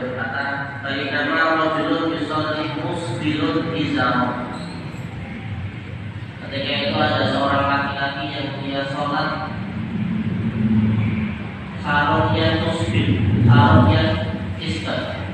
berkata, "Bainama rajulun yusalli musbilun izar." Ketika itu ada seorang laki-laki yang dia sholat, sarungnya musbil, sarungnya isbat,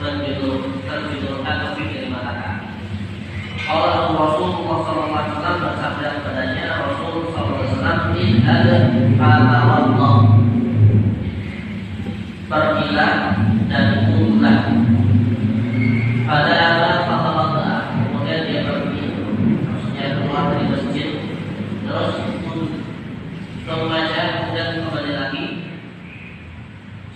terjulurkan lebih dari mata kaki. Kalau Rasulullah SAW bersabda kepadanya, Rasul SAW idhal fatawaddah, pergilah dan wudulah. Pada alat fatawaddah, kemudian dia pergi, maksudnya keluar dari masjid, terus wudu, membaca, kemudian kembali lagi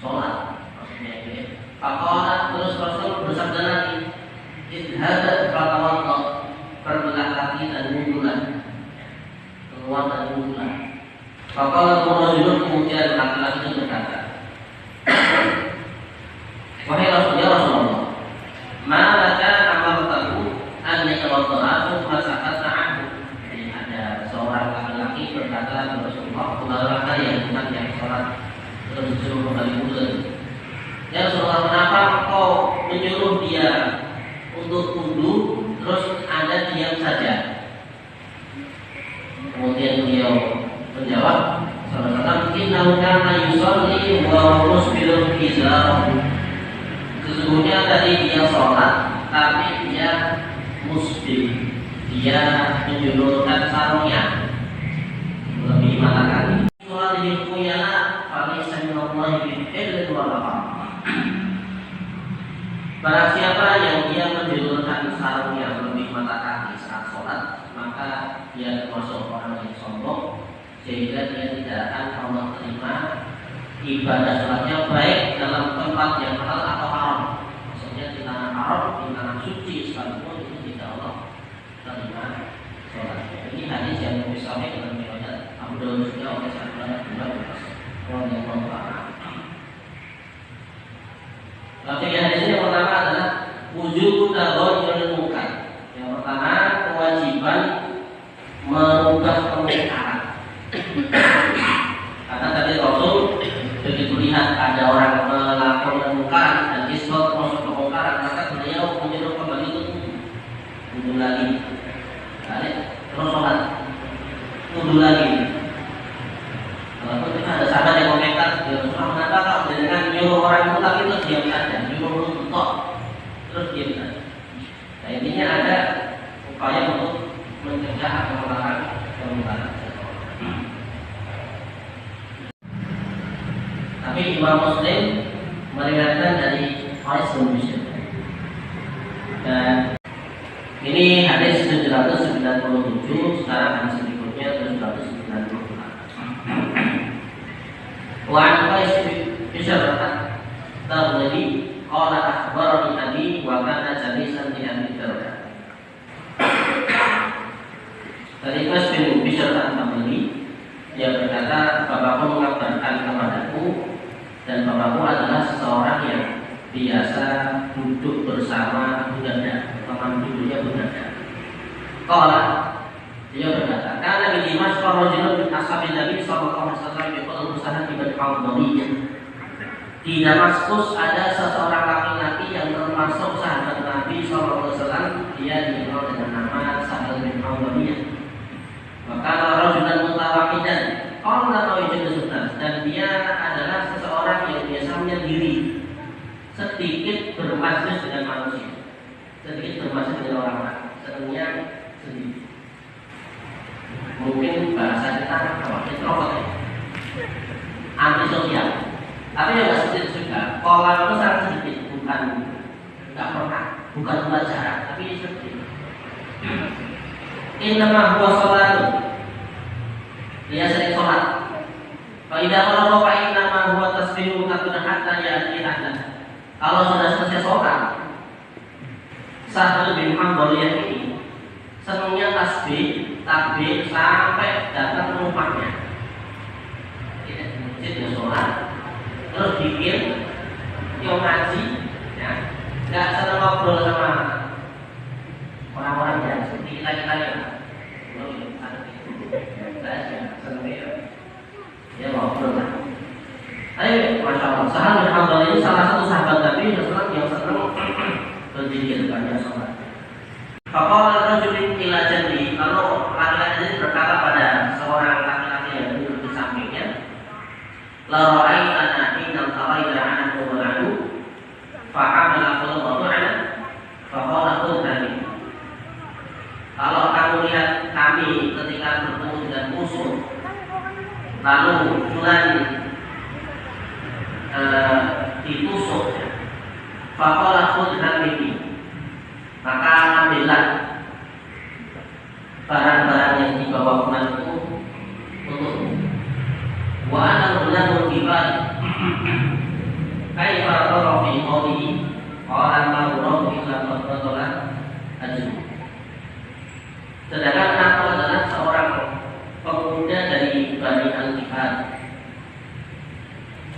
sholat, maksudnya itu ya. Faqala, terus Rasul bersabda lagi, idhal fatawaddah, pergilah lagi dan wudulah, keluar dan wudulah. Faqala rajulun, kemudian laki-laki itu berkata, wahai Rasulullah, malaka amartahu an yatawadda'a thumma sakata anhu. Jadi ada seorang laki-laki berkata kepada Rasulullah, "Kenapa yang bukan yang sholat terus disuruh kembali wudu?" Ya Rasulullah, kenapa kau menyuruh dia untuk wudu terus Anda diam saja? Kemudian beliau menjawab, "Sallallahu innahu kana yusalli wa musbilun izar." Sesungguhnya tadi dia sholat, tapi dia musbil, dia menjulurkan sarungnya lebih mata kaki. Sholat ini kuyana, paling sami'allah bi'ilin walafa. Barang siapa yang dia menjulurkan sarungnya lebih mata kaki saat sholat, maka dia termasuk orang yang sombong, sehingga dia tidak akan Allah terima ibadah sholatnya, baik dalam tempat yang halal atau haram. Maksudnya di tanah haram, di tanah suci sekalipun itu tidak Allah terima sholatnya. Ini hadis yang misalnya dengan riwayat Abu Dawud juga oleh Sa'ad bin Abi Waqqas. Tapi hadis ini yang pertama adalah wujub taghayyurul munkar. Yang pertama, kewajiban merubah kemungkaran. Karena tadi Rasul begitu lihat ada orang melakukan kemungkaran dan isbat termasuk kemungkaran, maka beliau menyuruh kembali untuk wudu lagi, terus sholat, wudu lagi. Walaupun kita ada sahabat yang komentar, Rasulullah mengatakan dengan nyuruh orang itu tapi itu diam saja, nyuruh wudu tok, terus diam saja. Nah intinya ada upaya untuk mencegah atau melarang kemungkaran. Tapi Imam Muslim meriwayatkan dari Qais bin Bishr. Dan ini hadis 797, sekarang hadis berikutnya 798. Wa an Qais bin Bishr tadi qala akhbarani abi wa kana jalisan di Abi Darda. Dari Qais bin Bishr tadi dia berkata, bapakku mengabarkan kepadaku, dan bapakku adalah seseorang yang biasa duduk bersama Bunada, teman duduknya Bunada. Qala, dia berkata, kana bi Dimasyq rajulun min ashabin Nabi sallallahu alaihi wasallam yaqulu usaha ibn Hawdawiyah. Di Damaskus ada seseorang laki-laki yang termasuk sahabat Nabi sallallahu alaihi wasallam, dia dikenal dengan nama Sa'ad bin Hawdawiyah. Maka rajulan mutawakidan, orang tahu itu sunnah, dan dia adalah seseorang yang biasanya diri sedikit bermajlis dengan manusia, sedikit bermajlis dengan orang lain, senangnya sendiri. Mungkin bahasa kita introvert ya, anti sosial, tapi yang nggak sedikit juga. Kalau itu sangat sedikit, bukan nggak pernah, bukan pelajaran, tapi sedikit. Innama huwa sholatu, dia sering sholat. Fa idza qala fa innama huwa tasbihu hatta ya'ti ahlan. Kalau sudah selesai sholat, Sa'ad bin Hanbaliyah ini senangnya tasbih, takbir sampai datang rumahnya. Dia sholat, terus bikin, dia ngaji, ya, nggak senang ngobrol sama orang-orang yang seperti kita ya. Ya ngobrol lah. Masya Allah, Sa'ad bin Hanbal ini salah satu sahabat Nabi Faqala rajulun ila janbi, lalu laki-laki ini berkata pada seorang laki-laki yang duduk di sampingnya, la ra'aitana hina taraina anhu wa anhu fa hamala qulubatu ana faqala qul tani. Kalau kamu lihat kami ketika bertemu dengan musuh, lalu fulan ditusuk, faqala qul tani, maka ambillah barang-barang yang dibawa fulan itu untuk wa ana ulamu kibari kaifa tara fi qawlihi qala ma urahu illa qadratala ajru. Sedangkan aku adalah seorang pemuda dari Bani Al-Kifar.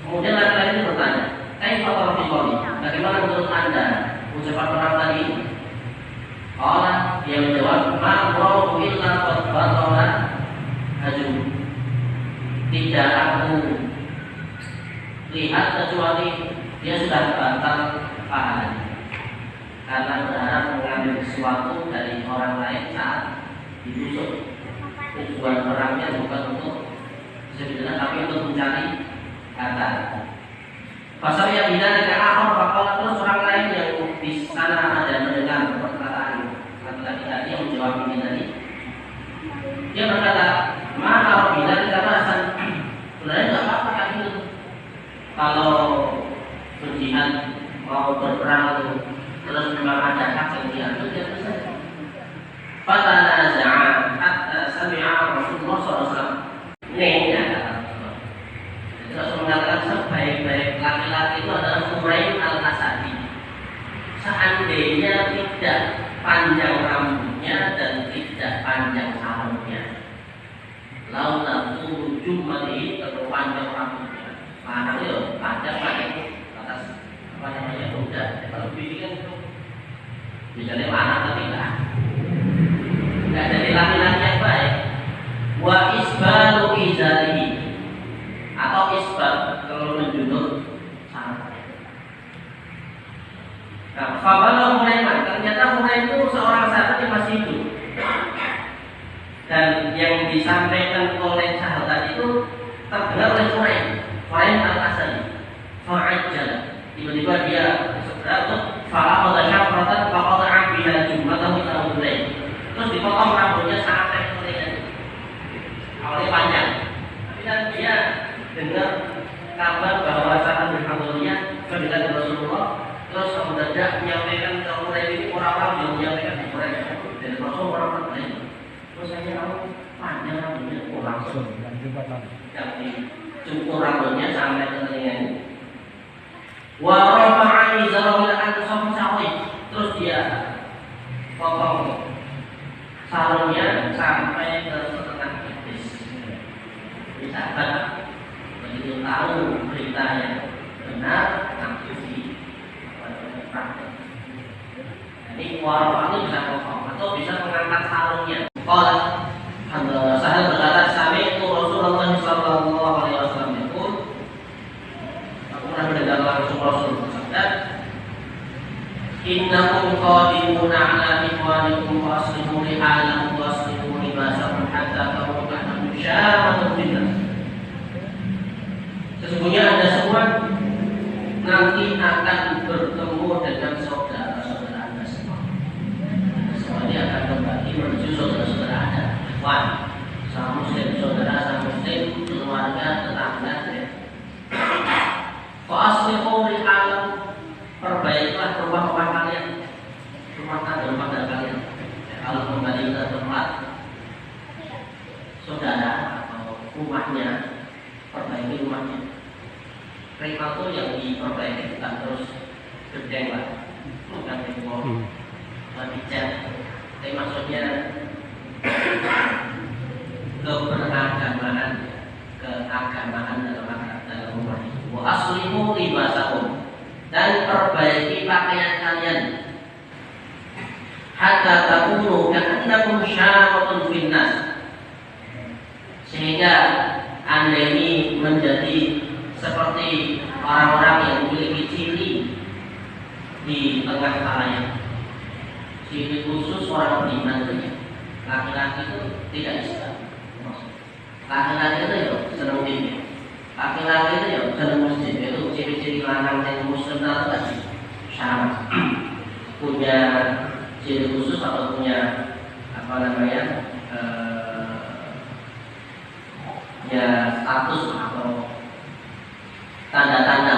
Kemudian laki-laki ini bertanya, kaifa tara fi qawlihi, bagaimana menurut Anda ucapan orang tadi? Allah dia menjawab, ma urahu illa qadratala ajru. Tidak aku lihat kecuali dia sudah batal pahalanya, karena berharap mengambil sesuatu dari orang lain saat ditusuk. Tujuan perangnya bukan untuk sebenarnya, tapi untuk mencari harta. Pasal yang tidak ada akal, kalau terus orang lain yang di sana ada mendengar perkataan laki-laki tadi yang menjawab ini tadi, dia berkata, maka bila kita bahasan sebenarnya tidak apa-apa kan itu. Kalau berjihad mau berperang terus memang ada hak yang diambil, dia bisa. Fatanaza'a hatta sami'a Rasulullah SAW. Ini adalah Rasul mengatakan sebaik-baik laki-laki itu adalah Huraim al-Asadi. Seandainya tidak panjang rambutnya dan tidak panjang sarungnya, laula jumali terpanjang rambutnya, mana itu panjang pakai atas apa namanya udah. Kalau bikin itu bisa mana tapi enggak jadi laki-laki yang baik. Wa isbalu izarihi, atau isbal kalau menjulur sarungnya. Nah, fabala Huraimah, ternyata Huraimah itu seorang sahabat yang masih hidup. Dan yang disampaikan oleh sahabat itu terdengar oleh Huraimah al-Asadi. Fa'ajjal, tiba-tiba dia segera untuk fa'aqadha syafratan faqada'a biha jumlatahu ila ulaih. Terus dipotong rambutnya sampai ke telinga. Awalnya panjang, tapi kan dia dengar kabar bahwa sahabat Muhammadiyah ketika Rasulullah, terus mendadak menyampaikan ke Huraimah ini orang-orang yang menyampaikan ke Huraimah dan Rasul orang-orang lain. Terus saya tahu panjang rambutnya langsung yang dicukur rambutnya sampai ke telinga. Wa rafa'ani zarawil an sawi, terus dia potong sarungnya sampai ke setengah tipis. Bisa kan? Begitu tahu berita yang benar, langsung di praktek. Jadi warna itu bisa potong atau bisa mengangkat sarungnya. Kalau saya berkata sami itu Rasulullah Sallallahu Alaihi Wasallam itu, aku pernah mendengar langsung Rasul bersabda, innakum qadimuna ala ikhwanikum wa aslimu li halakum wa aslimu li basakum hatta tamukanna musyaratun fitnah. Sesungguhnya Anda semua nanti akan bertemu dengan saudara-saudara Anda semua. Semuanya akan kembali menuju saudara-saudara Anda. Wah, sama muslim saudara, sama muslim keluarga, tetangga. Fa aslimu li halakum, perbaikilah rumah-rumah kalian, rumah tangga kalian. Kalau kembali ke tempat saudara atau rumahnya, perbaiki rumahnya. Rumah itu yang diperbaiki bukan terus gedeng lah, bukan tembok, dicat. Tapi maksudnya keagamaan dalam rumah itu. Wa aslimu libasakum, dan perbaiki pakaian kalian. Hatta takunu ka'annakum syaratun finnas, sehingga Anda ini menjadi seperti orang-orang yang memiliki ciri di tengah khalayak. ciri khusus orang beriman itu ya, laki-laki itu tidak Islam. Laki-laki itu ya senang diri, laki-laki itu ya senang masjid. Itu ciri-ciri lanang yang muslim itu tadi sama, punya ciri khusus atau punya apa namanya ya status atau tanda-tanda